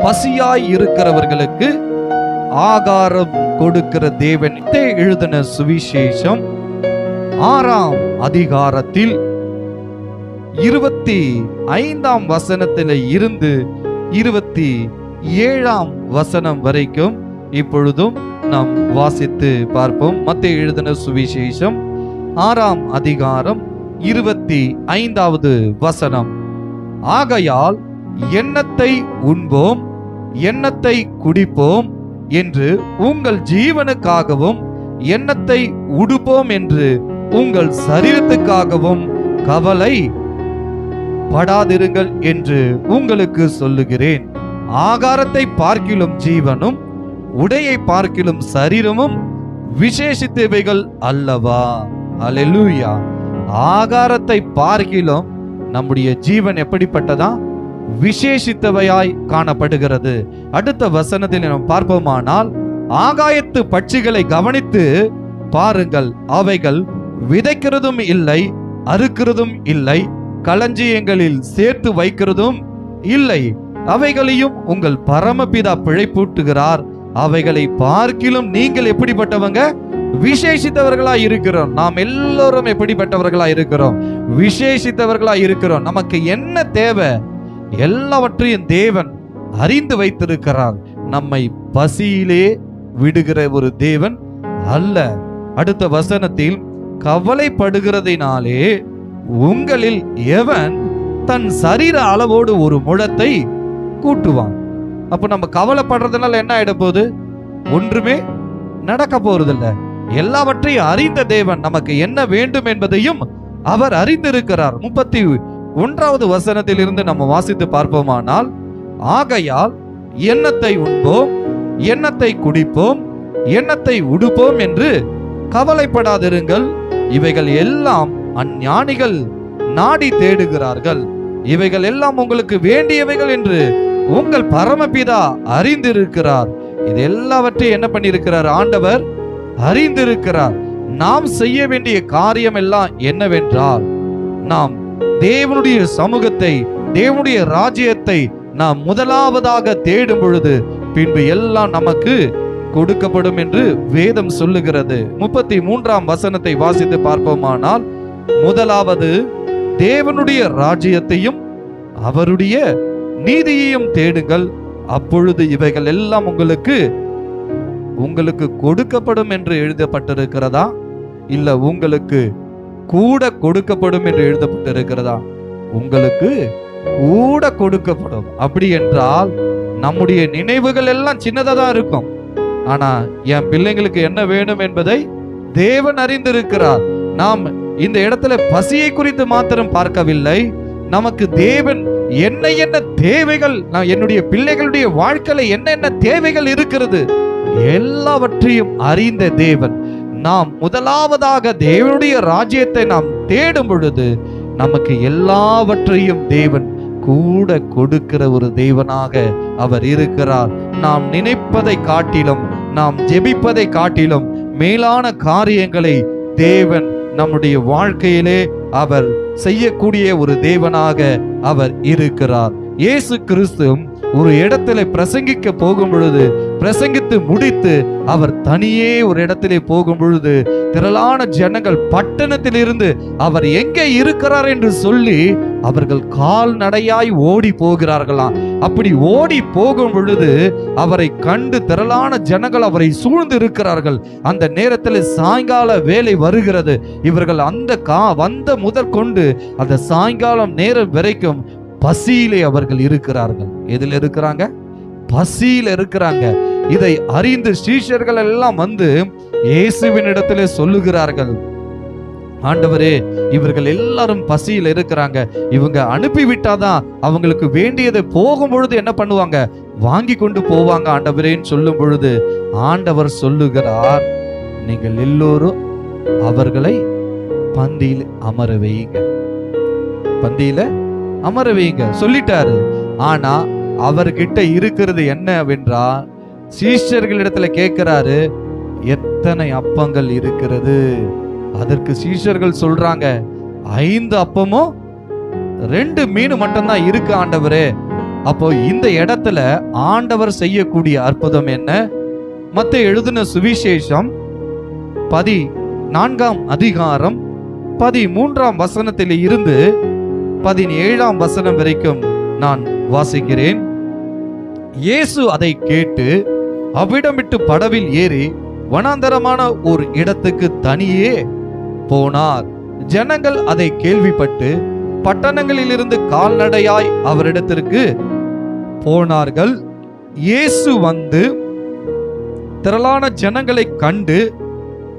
பசியாய் இருக்கிறவர்களுக்கு ஆகாரம் கொடுக்கிற தேவன். எழுதின சுவிசேஷம் 6ஆம் அதிகாரத்தில் 25ஆம் வசனத்தில இருந்து 27ஆம் வசனம் வரைக்கும் இப்பொழுதும் நாம் வாசித்து பார்ப்போம். மத்தேயு எழுதின சுவிசேஷம் 6ஆம் அதிகாரம் 25வது வசனம். ஆகையால் எண்ணத்தை உண்போம், எண்ணத்தை குடிப்போம் என்று உங்கள் ஜீவனுக்காகவும், எண்ணத்தை உடுப்போம் என்று உங்கள் சரீரத்துக்காகவும் கவலை படாதிருங்கள் என்று உங்களுக்கு சொல்லுகிறேன். ஆகாரத்தை பார்க்கிலும் ஜீவனும், உடையை பார்க்கிலும் சரீரமும் விசேஷித்தவைகள் அல்லவா? அல்லேலூயா. ஆகாரத்தை பார்க்கிலும் நம்முடைய ஜீவன் எப்படிப்பட்டதா? விசேஷித்தவையாய் காணப்படுகிறது. அடுத்த வசனத்தில் நாம் பார்ப்போமானால், ஆகாயத்து பட்சிகளை கவனித்து பாருங்கள், அவைகள் விதைக்கிறதும் இல்லை, அறுக்கிறதும் இல்லை, களஞ்சியங்களில் சேர்த்து வைக்கிறதும் இல்லை, அவைகளையும் உங்கள் பரமபிதா பிழைப்பூட்டுகிறார். அவைகளை பார்க்கிலும் நீங்கள் எப்படிப்பட்டவங்க? விசேஷித்தவர்களாய் இருக்கிறோம். நாம் எல்லோரும் எப்படிப்பட்டவர்களாய் இருக்கிறோம்? விசேஷித்தவர்களாய் இருக்கிறோம். நமக்கு என்ன தேவை? எல்லாவற்றையும் தேவன் அறிந்து வைத்திருக்கிறார். நம்மை பசியிலே விடுகிற ஒரு தேவன் அல்ல. அடுத்த வசனத்தில், கவலைப்படுகிறதினாலே உங்களில் எவன் தன் சரீர அளவோடு ஒரு முழத்தை கூட்டுவான்? அப்ப நம்ம கவலைப்படுறதுனால என்ன ஆயிட போகுது? ஒன்றுமே நடக்க போறதில்ல. எல்லாவற்றையும் அறிந்த தேவன் நமக்கு என்ன வேண்டும் என்பதையும் அவர் அறிந்திருக்கிறார். 31வது வசனத்தில் இருந்து நம்ம வாசித்து பார்ப்போமானால், ஆகையால் எண்ணத்தை உண்போம், எண்ணத்தை குடிப்போம், எண்ணத்தை உடுப்போம் என்று கவலைப்படாதிருங்கள். இவைகள் எல்லாம் அஞ்ஞானிகள் நாடி தேடுகிறார்கள். இவைகள் எல்லாம் உங்களுக்கு வேண்டியவைகள் என்று உங்கள் பரமபிதா அறிந்திருக்கிறார். இது எல்லாவற்றையும் என்ன பண்ணியிருக்கிறார்? ஆண்டவர் அறிந்திருக்கிறார். நாம் செய்ய வேண்டிய காரியம் எல்லாம் என்னவென்றால், நாம் தேவனுடைய சமூகத்தை, தேவனுடைய ராஜ்யத்தை நாம் முதலாவதாக தேடும் பொழுது பின்பு எல்லாம் நமக்கு கொடுக்கப்படும் என்று வேதம் சொல்லுகிறது. 33ஆம் வசனத்தை வாசித்து பார்ப்போமானால், முதலாவது தேவனுடைய ராஜ்யத்தையும் அவருடைய நீதியையும் தேடுங்கள், அப்பொழுது இவைகள் எல்லாம் உங்களுக்கு கொடுக்கப்படும் என்று எழுதப்பட்டிருக்கிறதா? இல்ல உங்களுக்கு கூட கொடுக்கப்படும் என்று எழுதப்பட்டிருக்கிறதா? உங்களுக்கு கூட கொடுக்கப்படும். அப்படி என்றால் நம்முடைய நினைவுகள் எல்லாம் சின்னதா தான் இருக்கும். ஆனா என் பிள்ளைங்களுக்கு என்ன வேணும் என்பதை தேவன் அறிந்திருக்கிறார். நாம் இந்த இடத்துல பசியை குறித்து மாத்திரம் பார்க்கவில்லை. நமக்கு தேவன் என்ன தேவைகள், என்னுடைய பிள்ளைகளுடைய வாழ்க்கையில என்ன தேவைகள் இருக்கிறது எல்லாவற்றையும் அறிந்த தேவன். நாம் முதலாவதாக தேவனுடைய ராஜ்யத்தை நாம் தேடும் பொழுது நமக்கு எல்லாவற்றையும் தேவன் கூட கொடுக்கிற ஒரு தேவனாக அவர் இருக்கிறார். நாம் நினைப்பதை காட்டிலும், நாம் ஜெபிப்பதை காட்டிலும் மேலான காரியங்களை தேவன் நம்முடைய வாழ்க்கையிலே அவர் செய்யக்கூடிய ஒரு தேவனாக அவர் இருக்கிறார். இயேசு கிறிஸ்து ஒரு இடத்துல பிரசங்கிக்க போகும் பொழுது, பிரசங்கித்து முடித்து அவர் தனியே ஒரு இடத்திலே போகும் பொழுது திரளான ஜனங்கள் பட்டணத்தில் இருந்து அவர் எங்கே இருக்கிறார் என்று சொல்லி அவர்கள் கால்நடையாய் ஓடி போகிறார்களாம். அப்படி ஓடி போகும் பொழுது அவரை கண்டு திரளான ஜனங்கள் அவரை சூழ்ந்து இருக்கிறார்கள். அந்த நேரத்தில் சாயங்கால வேலை வருகிறது. இவர்கள் வந்த முதற் கொண்டு அந்த சாயங்காலம் நேரம் வரைக்கும் பசியிலே அவர்கள் இருக்கிறார்கள். எதில் இருக்கிறாங்க? பசியில் இருக்கிறாங்க. இதை அறிந்து சீஷர்கள் எல்லாம் வந்து இயேசுவின் இடத்திலே சொல்லுகிறார்கள், ஆண்டவரே, இவர்கள் எல்லாரும் பசியில் இருக்கிறாங்க, இவங்க அனுப்பிவிட்டாதான் அவங்களுக்கு வேண்டியதை போகும் பொழுது என்ன பண்ணுவாங்க? வாங்கி கொண்டு போவாங்க ஆண்டவரேன்னு சொல்லும் பொழுது ஆண்டவர் சொல்லுகிறார், நீங்கள் எல்லோரும் அவர்களை பந்தியில் அமர வைங்க, பந்தியில அமர வைங்க சொல்லிட்டாரு. ஆனா அவர்கிட்ட இருக்கிறது என்னவென்றா, சீஷர்களிடத்துல கேட்கிறாரு, எத்தனை அப்பங்கள் இருக்கிறது? அதற்கு சீஷர்கள் சொல்றாங்க, 5 அப்பமும் 2 மீன் மட்டும்தான் இருக்கு ஆண்டவரே. அப்போ இந்த இடத்துல ஆண்டவர் செய்யக்கூடிய அற்புதம் என்ன? மத்தேயு எழுதின சுவிசேஷம் 14ஆம் அதிகாரம் 13ஆம் வசனத்தில் இருந்து 17ஆம் வசனம் வரைக்கும் நான் வாசிக்கிறேன். இயேசு அதை கேட்டு அவ்விடம் விட்டு படவில் ஏறி வனாந்தரமான ஒரு இடத்துக்கு தனியே போனார். ஜனங்கள் அதை கேள்விப்பட்டு பட்டணங்களிலிருந்து கால்நடையாய் அவரிடத்திற்கு போனார்கள். இயேசு வந்து திரளான ஜனங்களை கண்டு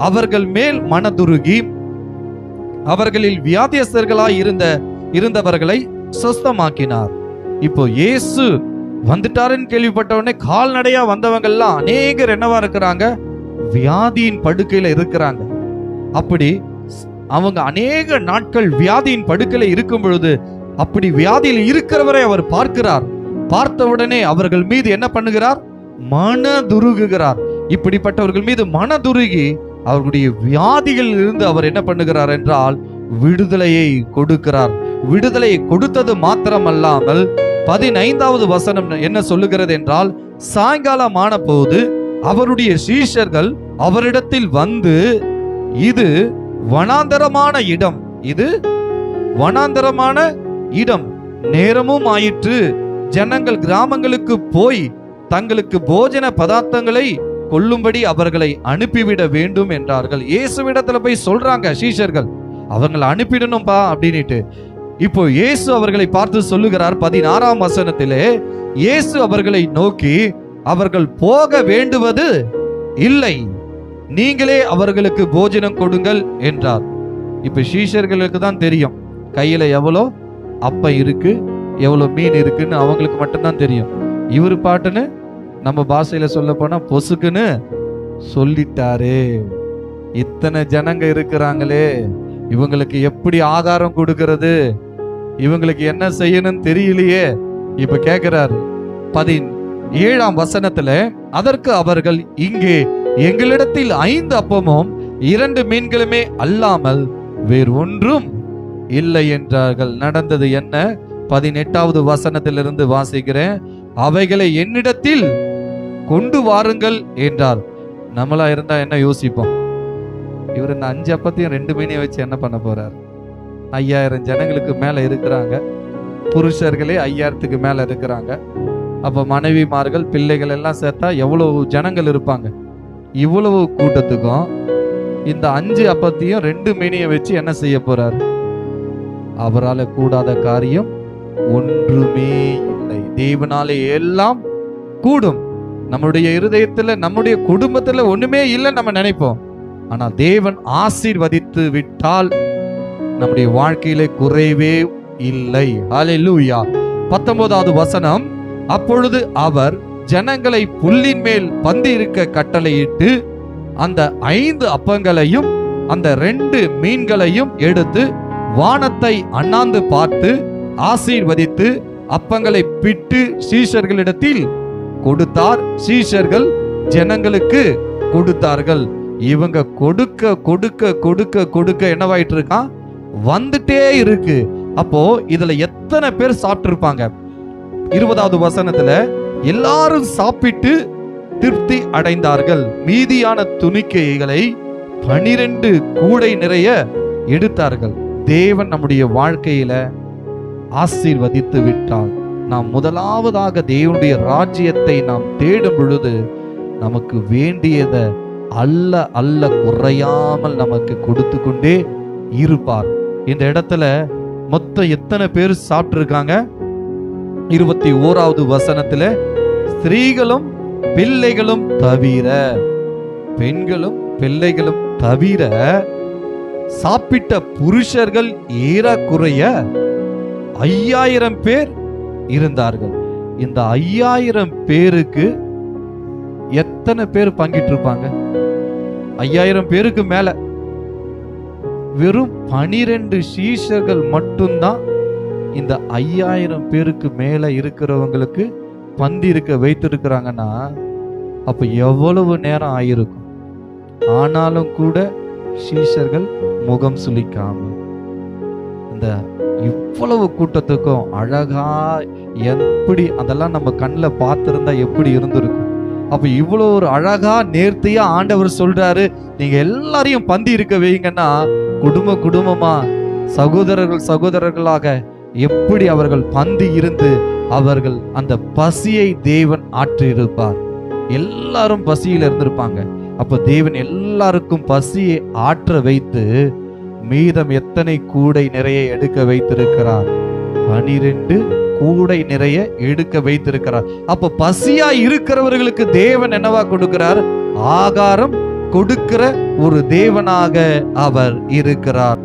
அவர்கள் மேல் மனதுருகி அவர்களில் வியாதியஸ்தர்களாய் இருந்தவர்களை சுஸ்தமாக்கினார். இப்போ இயேசு வந்துட்டாருன்னு கேள்விப்பட்ட உடனே கால்நடையா வந்தவங்கெல்லாம் அநேகர் என்னவா இருக்கிறாங்க? வியாதியின் படுக்கையில இருக்கிறாங்க. அப்படி அவங்க அநேக நாட்கள் வியாதியின் படுக்கையில இருக்கும் பொழுது அப்படி வியாதியில் இருக்கிறவரை அவர் பார்க்கிறார். பார்த்த உடனே அவர்கள் மீது என்ன பண்ணுகிறார்? மனதுருகுகிறார். இப்படிப்பட்டவர்கள் மீது மனதுருகி அவர்களுடைய வியாதிகளில் இருந்து அவர் என்ன பண்ணுகிறார் என்றால் விடுதலையை கொடுக்கிறார். விடுதலையை கொடுத்தது மாத்திரமல்லாமல் 15வது வசனம் என்ன சொல்லுகிறது என்றால், சாயங்காலமான போது அவருடைய சீஷர்கள் அவரிடத்தில் வந்து, இது வனாந்தரமான இடம், இது வனாந்தரமான இடம், நேரமும் ஆயிற்று, ஜனங்கள் கிராமங்களுக்கு போய் தங்களுக்கு போஜன பதார்த்தங்களை கொள்ளும்படி அவர்களை அனுப்பிவிட வேண்டும் என்றார்கள். இயேசுவிடத்துல போய் சொல்றாங்க சீஷர்கள், அவங்களை அனுப்பிடணும்பா அப்படின்னுட்டு. இப்போ இயேசு அவர்களை பார்த்து சொல்லுகிறார் 16ஆம் வசனத்திலே, இயேசு அவர்களை நோக்கி, அவர்கள் போக வேண்டுவது இல்லை, நீங்களே அவர்களுக்கு போஜனம் கொடுங்கள் என்றார். இப்ப சீஷர்களுக்கு தான் தெரியும் கையில எவ்வளோ அப்பம் இருக்கு, எவ்வளவு மீன் இருக்குன்னு அவங்களுக்கு மட்டும்தான் தெரியும். இவரு பாட்டுன்னு நம்ம பாஷையில சொல்ல போனா பொசுக்குன்னு சொல்லிட்டாரு. இத்தனை ஜனங்க இருக்கிறாங்களே, இவங்களுக்கு எப்படி ஆகாரம் கொடுக்கிறது, இவங்களுக்கு என்ன செய்யணும்னு தெரியலையே. இப்ப கேட்கிறாரு 17ஆம் வசனத்துல, அதற்கு அவர்கள், இங்கே எங்களிடத்தில் 5 அப்பமும் 2 மீன்களுமே அல்லாமல் வேறு ஒன்றும் இல்லை என்றார்கள். நடந்தது என்ன? 18வது வசனத்திலிருந்து வாசிக்கிறேன். அவைகளை என்னிடத்தில் கொண்டு வாருங்கள் என்றார். நம்மளா இருந்தா என்ன யோசிப்போம்? இவர் இந்த 5 அப்பத்தையும் 2 மீனையும் வச்சு என்ன பண்ண போறார்? 5000 ஜனங்களுக்கு மேல இருக்கிறாங்க. புருஷர்களே 5000க்கு மேல இருக்கிறாங்க. அப்ப மனைவிமார்கள் பிள்ளைகள் எல்லாம் சேர்த்தா எவ்வளவு ஜனங்கள் இருப்பாங்க? இவ்வளவு கூட்டத்துக்கும் இந்த 5 அப்பத்தையும் 2 மீனையும் வச்சு என்ன செய்ய போறார்? அவரால் கூடாத காரியம் ஒன்றுமே இல்லை. தேவனாலே எல்லாம் கூடும். நம்முடைய இருதயத்துல, நம்முடைய குடும்பத்துல ஒண்ணுமே இல்லைன்னு நம்ம நினைப்போம். ஆனா தேவன் ஆசீர்வதித்து விட்டால் நம்முடைய வாழ்க்கையிலே குறைவே இல்லை. ஹல்லேலூயா. 19வது வசனம், அப்பொழுது அவர் ஜனங்களை புல்லின் மேல் பந்தி இருக்க கட்டளையிட்டு அந்த 5 அப்பங்களையும் அந்த 2 மீன்களையும் எடுத்து வானத்தை அண்ணாந்து பார்த்து ஆசீர்வதித்து அப்பங்களை பிட்டு சீஷர்களிடத்தில் கொடுத்தார். சீஷர்கள் ஜனங்களுக்கு கொடுத்தார்கள். இவங்க கொடுக்க கொடுக்க கொடுக்க கொடுக்க என்னவாயிட்டு இருக்கான்? வந்துட்டே இருக்கு. அப்போ இதுல எத்தனை பேர் சாப்பிட்டு இருப்பாங்க? 20வது வசனத்துல, எல்லாரும் சாப்பிட்டு திருப்தி அடைந்தார்கள். மீதியான துணிக்கைகளை 12 கூடை நிறைய எடுத்தார்கள். தேவன் நம்முடைய வாழ்க்கையில ஆசீர்வதித்து விட்டால், நாம் முதலாவதாக தேவனுடைய ராஜ்யத்தை நாம் தேடும் பொழுது நமக்கு வேண்டியதை அல்ல அல்ல குறையாமல் நமக்கு கொடுத்து கொண்டே இருப்பார். இந்த இடத்துல மொத்தம் எத்தனை பேர் சாப்பிட்டு இருக்காங்க? 21வது வசனத்துல, ஸ்திரீகளும் பிள்ளைகளும் தவிர, பெண்களும் பிள்ளைகளும் தவிர சாப்பிட்ட புருஷர்கள் ஏறக்குறைய 5000 பேர் இருந்தார்கள். இந்த 5000 பேருக்கு எத்தனை பேர் பங்கிட்டு இருப்பாங்க? 5000 பேருக்கு மேல. வெறும் 12 சீஷர்கள் மட்டும்தான் இந்த 5000 பேருக்கு மேல இருக்கிறவங்களுக்கு பந்தி இருக்க வைத்திருக்கிறாங்கன்னா அப்ப எவ்வளவு நேரம் ஆயிருக்கும்? ஆனாலும் கூட சீஷர்கள் முகம் சுளிக்காம இந்த இவ்வளவு கூட்டத்துக்கும் அழகா எப்படி அதெல்லாம் நம்ம கண்ணில் பார்த்திருந்தா எப்படி இருந்திருக்கும். அப்ப இவ்வளவு ஒரு அழகா நேர்த்தியா ஆண்டவர் சொல்றாரு, நீங்க எல்லாரையும் பந்தி இருக்க வைங்கன்னா குடும்பமா சகோதரர்களாக எப்படி அவர்கள் பந்தி இருந்து அவர்கள் அந்த பசியை தேவன் ஆற்றியிருப்பார். எல்லாரும் பசியில இருந்திருப்பாங்க. அப்ப தேவன் எல்லாருக்கும் பசியை ஆற்ற வைத்து மீதம் எத்தனை கூடை நிறைய எடுக்க வைத்திருக்கிறார்? 12 கூடை நிறைய எடுக்க வைத்திருக்கிறார். அப்ப பசியா இருக்கிறவர்களுக்கு தேவன் என்னவா கொடுக்கிறார்? ஆகாரம் கொடுக்கிற ஒரு தேவனாக அவர் இருக்கிறார்.